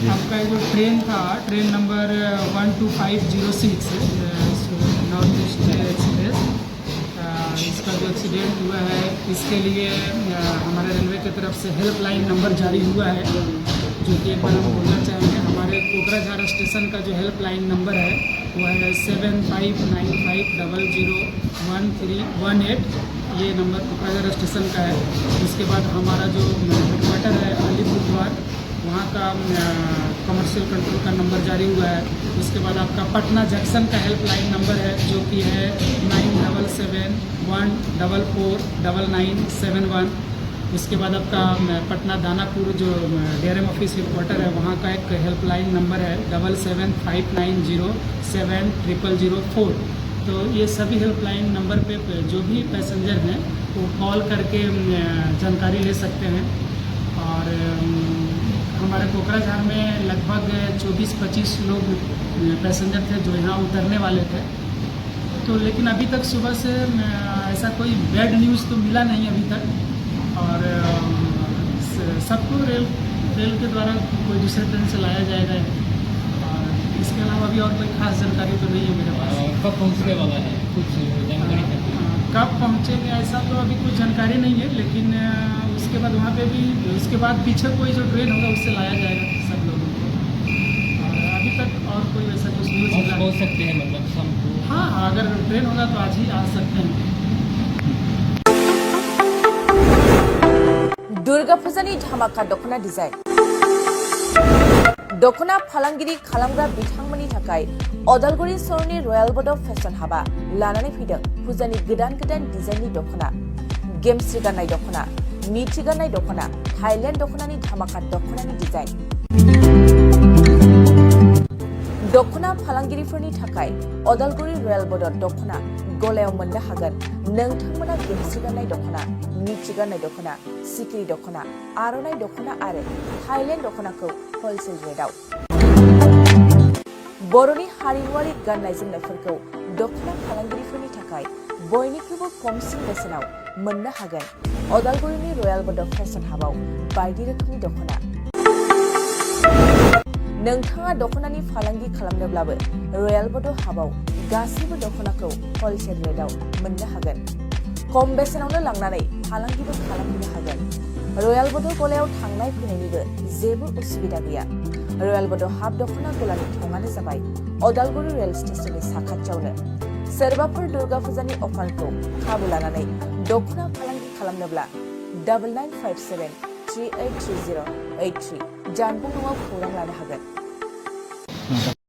आपका जो ट्रेन था, train number 12506 north east express, इसका जो एक्सीडेंट हुआ है इसके लिए हमारे रेलवे की तरफ से हेल्पलाइन नंबर जारी हुआ है, जो कि एक बार हम बोलना चाहेंगे। हमारे कोकराझार स्टेशन का जो हेल्पलाइन नंबर है वो है 7595001318। ये नंबर कोकराझार स्टेशन का है। उसके बाद हमारा जो हेडक्वार्टर है अलीपुरद्वार, वहाँ का कमर्शियल कंट्रोल का नंबर जारी हुआ है। उसके बाद आपका पटना जंक्शन का हेल्पलाइन नंबर है, जो कि है 9771449971। उसके बाद आपका पटना दानापुर जो DRM ऑफिस हेडक्वार्टर है, वहाँ का एक हेल्पलाइन नंबर है 7759070004। तो ये सभी हेल्पलाइन नंबर पे जो भी पैसेंजर हैं वो कॉल करके जानकारी ले सकते हैं। और हमारे कोकराझार में लगभग 24-25 लोग पैसेंजर थे जो यहाँ उतरने वाले थे। तो लेकिन अभी तक सुबह से ऐसा कोई बैड न्यूज़ तो मिला नहीं अभी तक। और सबको रेल के द्वारा कोई दूसरे ट्रेन से लाया जाएगा। और इसके अलावा अभी और कोई खास जानकारी तो नहीं है मेरे पास। कब पहुँचने वाला है, कुछ जानकारी है? कब पहुँचेंगे ऐसा तो अभी कुछ जानकारी नहीं है, लेकिन उसके बाद वहाँ पे भी उसके बाद पीछे कोई जो ट्रेन होगा उससे लाया जाएगा सब लोगों को। और अभी तक और कोई वैसा कुछ न्यूज़ मिला पहुँच सकते हैं मतलब शाम को? हाँ, अगर ट्रेन होगा तो आज ही आ सकते हैं। दुर्गा फुजानि धामाका दखना डिजाइन दखना फालांगिरि खालामग्रा बिथांमोननि थाखाय अदालगुरि सहरनि रयेल बड फेशन हाबा लानानै फैदों फुजानि गोदान डिजाइननि दखना, गेमस्रि गाननाय दखना, मिथि गाननाय दखना, थाइलेण्ड दखनानि धामाका दखनानि डिजाइन। दखना फालांगिरिफोरनि थाखाय अदालगुरि रयेल बड दखना गलायाव मोननो हागोन। नोंथांमोना गेमस्रि गाननाय दखना, मिथि गाननाय दखना, सिखिरि दखना, आर'नाइ दखना आरो थाइलेण्ड दखनाखौ हलसेल रेटआव। बर'नि हारिमुआरि गाननाय जोमनायफोरखौ दखना फालांगिरिफोरनि थाखाय बयनिख्रुइबो खमसिन बेसेनाव मोननो हागोन अदालगुरिनि रयेल बड फेशन हाबाव बायदि रोखोमनि दखना। नोंथाङा दखनानि फालांगि खालामनोब्लाबो रयेल बड हाबाव गासैबो दखनाखौ हलसेल रेटआव मोननो हागोन। खम बेसेनावनो लांनानै फालांगिबो खालामनो हागोन। रयेल बड गलायाव थांनाय फैनायनिबो जेबो उसुबिदा गैया। रयेल बड हाब दखना गलानि थंआनो जाबाय अदालगुरि रेल स्टेशननि साखाथियावनो। सोरबाफोर दुर्गा फुजानि अफारखौ खाबु लानानै दखना फालांगि खालामनोब्ला 9957383083 जानबुं नङाव खौरां लानो हागोन।